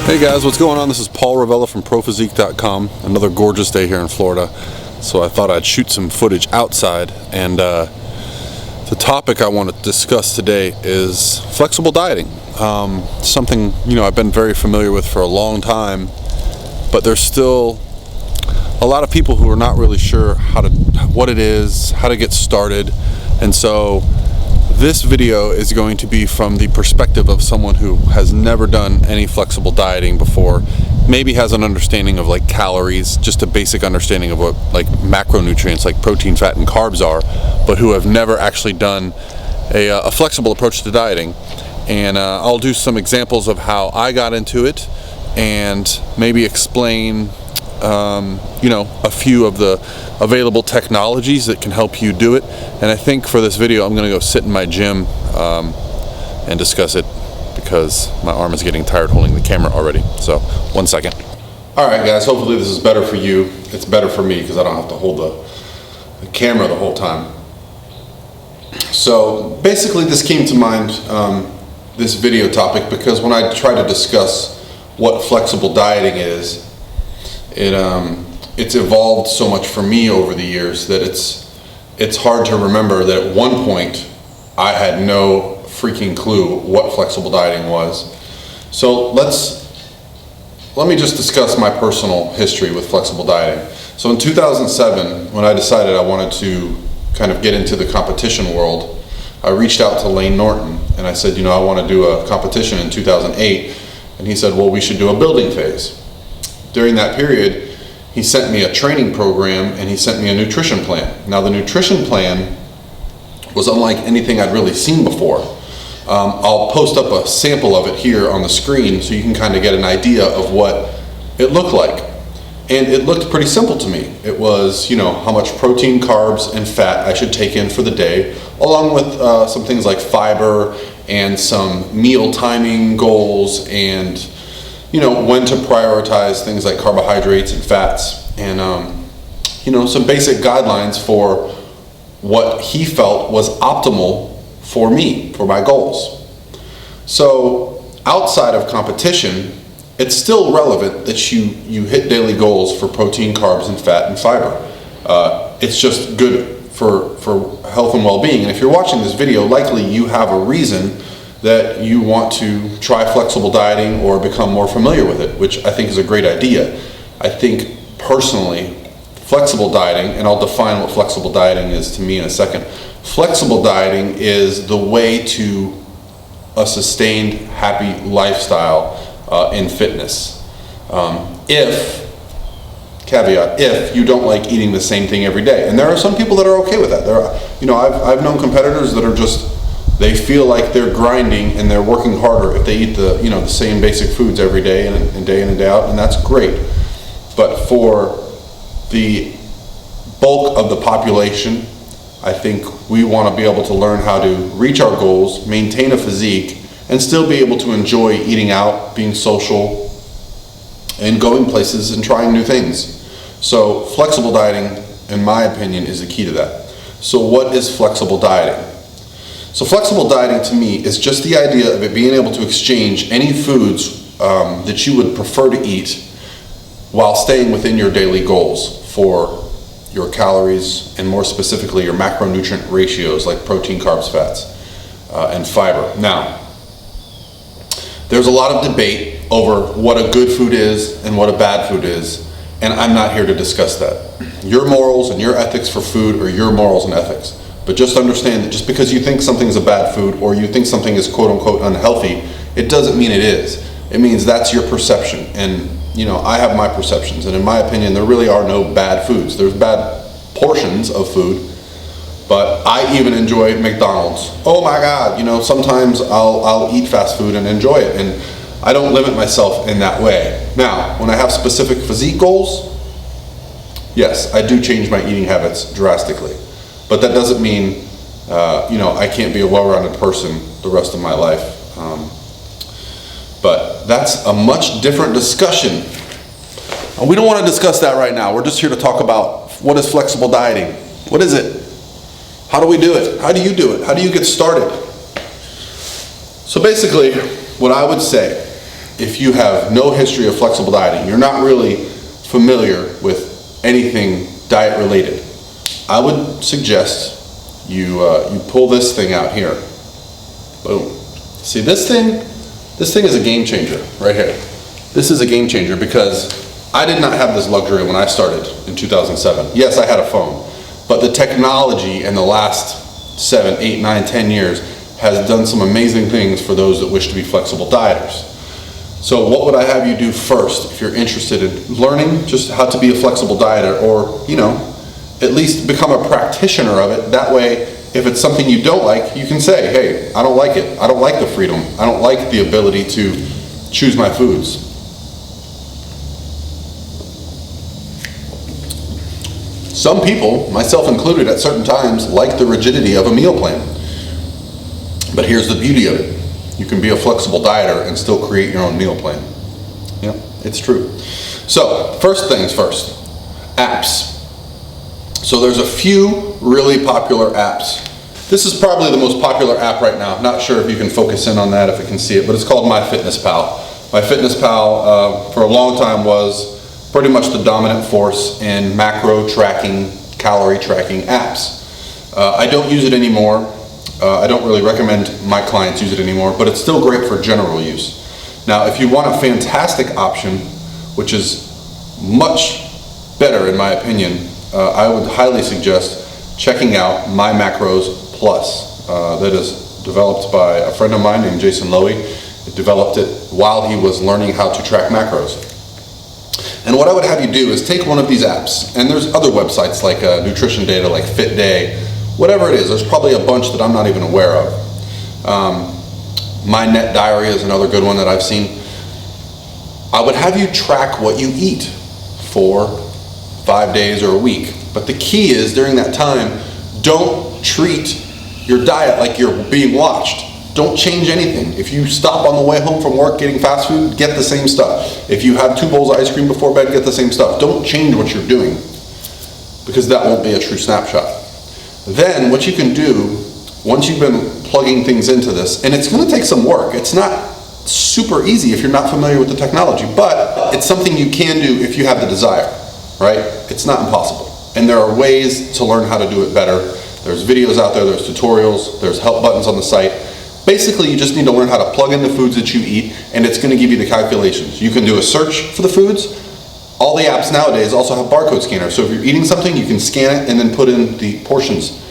Hey guys, what's going on? This is Paul Revelia from ProPhysique.com. Another gorgeous day here in Florida. So I thought I'd shoot some footage outside, and the topic I want to discuss today is flexible dieting. Something I've been very familiar with for a long time, but there's still a lot of people who are not really sure what it is, how to get started, and so this video is going to be from the perspective of someone who has never done any flexible dieting before, maybe has an understanding of like calories, just a basic understanding of what like macronutrients like protein, fat, and carbs are, but who have never actually done a flexible approach to dieting. And I'll do some examples of how I got into it and maybe explain a few of the available technologies that can help you do it. And I think for this video I'm going to go sit in my gym and discuss it because my arm is getting tired holding the camera already. So 1 second. Alright guys, hopefully this is better for you. It's better for me because I don't have to hold the camera the whole time. So basically this came to mind, this video topic, because when I try to discuss what flexible dieting is, it's evolved so much for me over the years that it's hard to remember that at one point I had no freaking clue what flexible dieting was. So let me just discuss my personal history with flexible dieting. So in 2007, when I decided I wanted to kind of get into the competition world, I reached out to Lane Norton and I said, I want to do a competition in 2008, and he said, well, we should do a building phase. During that period, he sent me a training program and he sent me a nutrition plan. Now the nutrition plan was unlike anything I'd really seen before. I'll post up a sample of it here on the screen so you can kind of get an idea of what it looked like. And it looked pretty simple to me. It was, how much protein, carbs, and fat I should take in for the day, along with some things like fiber and some meal timing goals and when to prioritize things like carbohydrates and fats, and some basic guidelines for what he felt was optimal for me, for my goals. So outside of competition, it's still relevant that you hit daily goals for protein, carbs, and fat and fiber. It's just good for health and well-being. And if you're watching this video, likely you have a reason that you want to try flexible dieting or become more familiar with it, which I think is a great idea. I think personally, flexible dieting, and I'll define what flexible dieting is to me in a second. Flexible dieting is the way to a sustained, happy lifestyle in fitness. If you don't like eating the same thing every day. And there are some people that are okay with that. I've known competitors that are just, they feel like they're grinding and they're working harder if they eat the same basic foods every day and day in and day out, and that's great. But for the bulk of the population, I think we want to be able to learn how to reach our goals, maintain a physique, and still be able to enjoy eating out, being social, and going places and trying new things. So flexible dieting, in my opinion, is the key to that. So what is flexible dieting? So flexible dieting to me is just the idea of it being able to exchange any foods that you would prefer to eat while staying within your daily goals for your calories and more specifically your macronutrient ratios like protein, carbs, fats, and fiber. Now, there's a lot of debate over what a good food is and what a bad food is, and I'm not here to discuss that. Your morals and your ethics for food are your morals and ethics. But just understand that just because you think something's a bad food or you think something is quote unquote unhealthy, it doesn't mean it is. It means that's your perception. And I have my perceptions, and in my opinion there really are no bad foods. There's bad portions of food, but I even enjoy McDonald's. Oh my God, sometimes I'll eat fast food and enjoy it, and I don't limit myself in that way. Now, when I have specific physique goals, yes, I do change my eating habits drastically. But that doesn't mean, I can't be a well-rounded person the rest of my life. But that's a much different discussion. We don't want to discuss that right now. We're just here to talk about what is flexible dieting. What is it? How do we do it? How do you do it? How do you get started? So basically, what I would say if you have no history of flexible dieting, you're not really familiar with anything diet related, I would suggest you pull this thing out here. Boom. See, this thing is a game changer right here. This is a game changer because I did not have this luxury when I started in 2007. Yes, I had a phone, but the technology in the last 7, 8, 9, 10 years has done some amazing things for those that wish to be flexible dieters. So what would I have you do first if you're interested in learning just how to be a flexible dieter, or, you know, at least become a practitioner of it? That way, if it's something you don't like, you can say, hey, I don't like it. I don't like the freedom. I don't like the ability to choose my foods. Some people, myself included at certain times, like the rigidity of a meal plan. But here's the beauty of it. You can be a flexible dieter and still create your own meal plan. Yeah, it's true. So, first things first, apps. So there's a few really popular apps. This is probably the most popular app right now. Not sure if you can focus in on that, if you can see it, but it's called MyFitnessPal. MyFitnessPal for a long time was pretty much the dominant force in macro tracking, calorie tracking apps. I don't use it anymore. I don't really recommend my clients use it anymore, but it's still great for general use. Now, if you want a fantastic option, which is much better in my opinion, I would highly suggest checking out My Macros Plus. That is developed by a friend of mine named Jason Lowy. He developed it while he was learning how to track macros. And what I would have you do is take one of these apps, and there's other websites like Nutrition Data, like Fit Day, whatever it is. There's probably a bunch that I'm not even aware of. My Net Diary is another good one that I've seen. I would have you track what you eat for 5 days or a week. But the key is, during that time, don't treat your diet like you're being watched. Don't change anything. If you stop on the way home from work getting fast food, get the same stuff. If you have 2 bowls of ice cream before bed, get the same stuff. Don't change what you're doing, because that won't be a true snapshot. Then what you can do, once you've been plugging things into this, and it's going to take some work. It's not super easy if you're not familiar with the technology, but it's something you can do if you have the desire, right? It's not impossible. And there are ways to learn how to do it better. There's videos out there, there's tutorials, there's help buttons on the site. Basically, you just need to learn how to plug in the foods that you eat, and it's going to give you the calculations. You can do a search for the foods. All the apps nowadays also have barcode scanners, so if you're eating something, you can scan it and then put in the portions.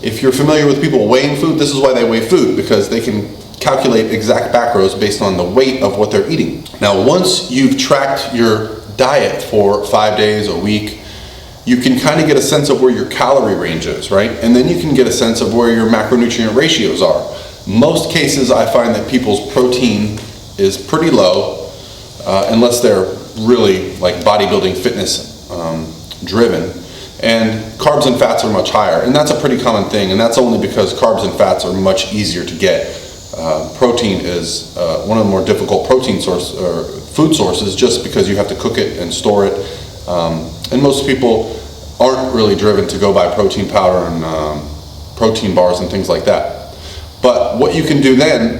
If you're familiar with people weighing food, this is why they weigh food, because they can calculate exact macros based on the weight of what they're eating. Now, once you've tracked your diet for 5 days, a week, you can kind of get a sense of where your calorie range is, right? And then you can get a sense of where your macronutrient ratios are. Most cases, I find that people's protein is pretty low, unless they're really like bodybuilding fitness driven, and carbs and fats are much higher, and that's a pretty common thing, and that's only because carbs and fats are much easier to get. Protein is one of the more difficult protein food sources, just because you have to cook it and store it, and most people aren't really driven to go buy protein powder and protein bars and things like that. But what you can do then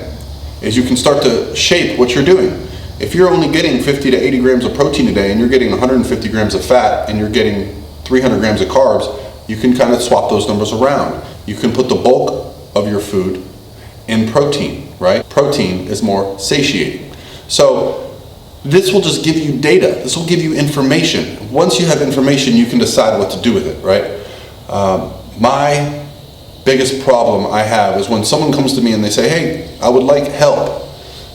is you can start to shape what you're doing. If you're only getting 50 to 80 grams of protein a day, and you're getting 150 grams of fat, and you're getting 300 grams of carbs, you can kind of swap those numbers around. You can put the bulk of your food in protein, right? Protein is more satiating. So this will just give you data. This will give you information. Once you have information, you can decide what to do with it, right? My biggest problem I have is when someone comes to me and they say, hey, I would like help.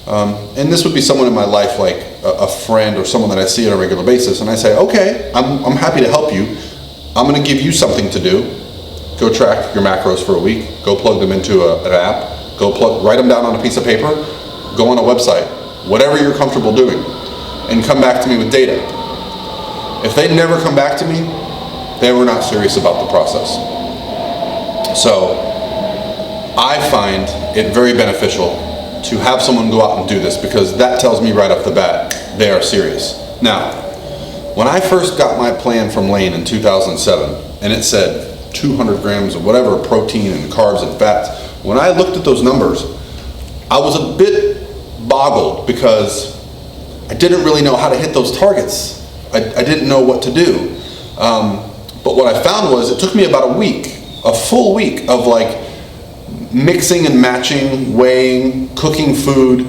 And this would be someone in my life, like a friend or someone that I see on a regular basis, and I say, okay, I'm happy to help you. I'm going to give you something to do. Go track your macros for a week. Go plug them into an app. Write them down on a piece of paper. Go on a website. Whatever you're comfortable doing, and come back to me with data. If they never come back to me, they were not serious about the process. So I find it very beneficial to have someone go out and do this, because that tells me right off the bat they are serious. Now, when I first got my plan from Lane in 2007, and it said 200 grams of whatever protein and carbs and fats, when I looked at those numbers, I was a bit boggled, because I didn't really know how to hit those targets. I didn't know what to do. But what I found was it took me about a week, a full week of like mixing and matching, weighing, cooking food,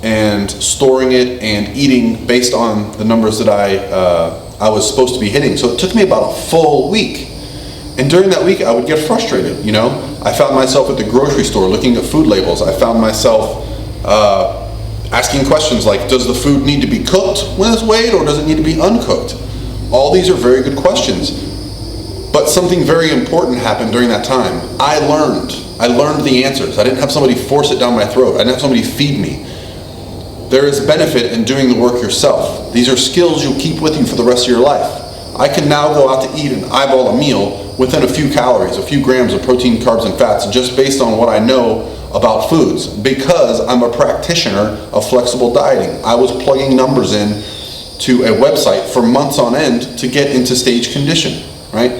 and storing it and eating based on the numbers that I was supposed to be hitting. So it took me about a full week. And during that week, I would get frustrated, you know? I found myself at the grocery store looking at food labels. I found myself asking questions like, does the food need to be cooked when it's weighed, or does it need to be uncooked? All these are very good questions. But something very important happened during that time. I learned the answers. I didn't have somebody force it down my throat. I didn't have somebody feed me. There is benefit in doing the work yourself. These are skills you'll keep with you for the rest of your life. I can now go out to eat and eyeball a meal within a few calories, a few grams of protein, carbs, and fats, just based on what I know about foods, because I'm a practitioner of flexible dieting. I was plugging numbers in to a website for months on end to get into stage condition, right?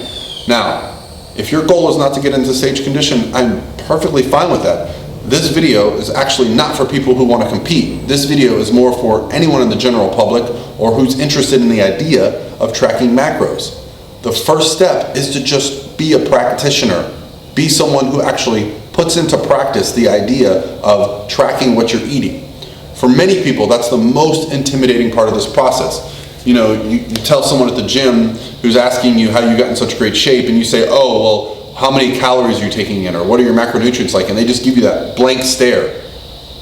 Now, if your goal is not to get into stage condition, I'm perfectly fine with that. This video is actually not for people who want to compete. This video is more for anyone in the general public or who's interested in the idea of tracking macros. The first step is to just be a practitioner. Be someone who actually puts into practice the idea of tracking what you're eating. For many people, that's the most intimidating part of this process. You know, you tell someone at the gym who's asking you how you got in such great shape, and you say, oh, well, how many calories are you taking in, or what are your macronutrients like? And they just give you that blank stare.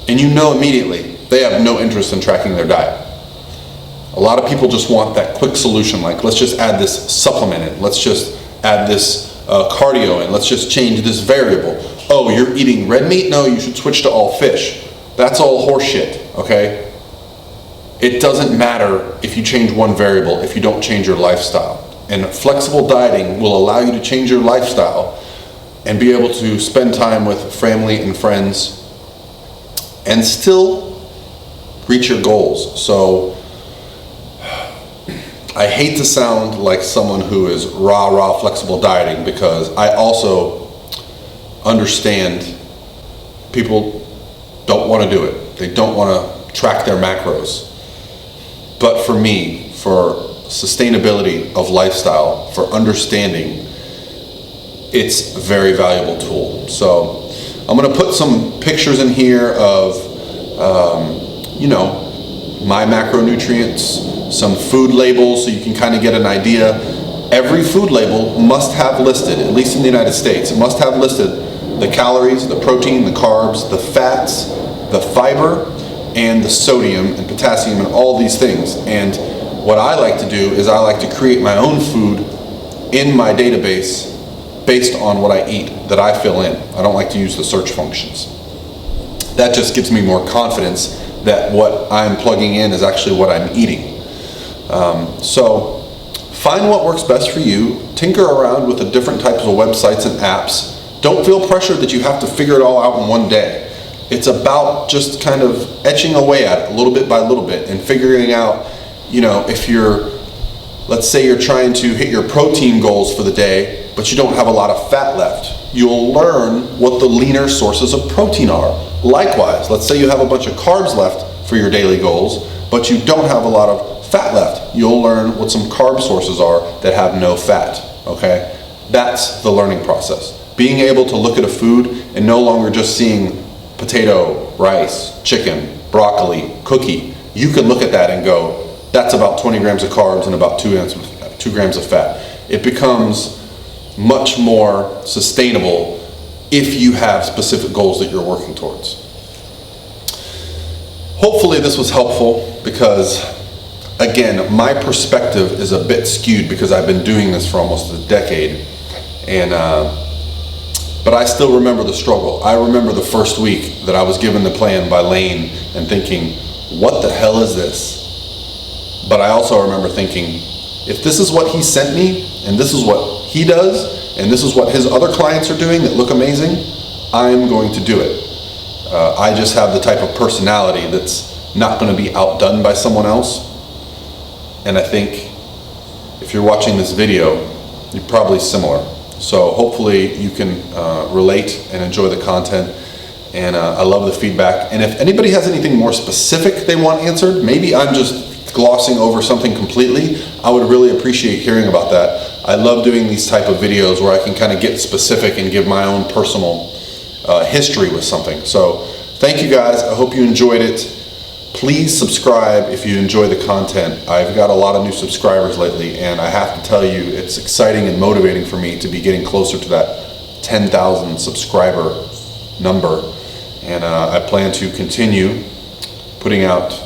And you know immediately they have no interest in tracking their diet. A lot of people just want that quick solution, like let's just add this supplement in, let's just add this cardio in, let's just change this variable. Oh, you're eating red meat? No, you should switch to all fish. That's all horseshit, okay? It doesn't matter if you change one variable if you don't change your lifestyle. And flexible dieting will allow you to change your lifestyle and be able to spend time with family and friends and still reach your goals. So I hate to sound like someone who is rah flexible dieting, because I also understand people don't want to do it. They don't want to track their macros. But for me, for sustainability of lifestyle, for understanding, it's a very valuable tool. So I'm going to put some pictures in here of, you know, my macronutrients, some food labels so you can kind of get an idea. Every food label must have listed, at least in the United States, it must have listed the calories, the protein, the carbs, the fats, the fiber, and the sodium and potassium and all these things. And what I like to do is I like to create my own food in my database based on what I eat that I fill in. I don't like to use the search functions. That just gives me more confidence that what I'm plugging in is actually what I'm eating. So find what works best for you. Tinker around with the different types of websites and apps. Don't feel pressured that you have to figure it all out in one day. It's about just kind of etching away at it little bit by little bit and figuring out, you know, if let's say you're trying to hit your protein goals for the day, but you don't have a lot of fat left. You'll learn what the leaner sources of protein are. Likewise, let's say you have a bunch of carbs left for your daily goals, but you don't have a lot of fat left. You'll learn what some carb sources are that have no fat, okay? That's the learning process. Being able to look at a food and no longer just seeing potato, rice, chicken, broccoli, cookie. You can look at that and go, that's about 20 grams of carbs and about 2 grams of fat. It becomes much more sustainable if you have specific goals that you're working towards. Hopefully this was helpful, because again, my perspective is a bit skewed because I've been doing this for almost a decade, and but I still remember the struggle. I remember the first week that I was given the plan by Lane and thinking, what the hell is this? But I also remember thinking, if this is what he sent me, and this is what he does, and this is what his other clients are doing that look amazing, I'm going to do it. I just have the type of personality that's not going to be outdone by someone else. And I think if you're watching this video, you're probably similar. So hopefully you can relate and enjoy the content. And I love the feedback. And if anybody has anything more specific they want answered, maybe I'm just glossing over something completely, I would really appreciate hearing about that. I love doing these type of videos where I can kind of get specific and give my own personal history with something. So thank you guys. I hope you enjoyed it. Please subscribe if you enjoy the content. I've got a lot of new subscribers lately, and I have to tell you, it's exciting and motivating for me to be getting closer to that 10,000 subscriber number. And I plan to continue putting out,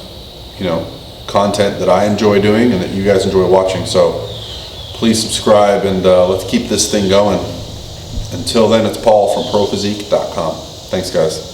content that I enjoy doing and that you guys enjoy watching. So please subscribe, and let's keep this thing going. Until then, it's Paul from ProPhysique.com. Thanks, guys.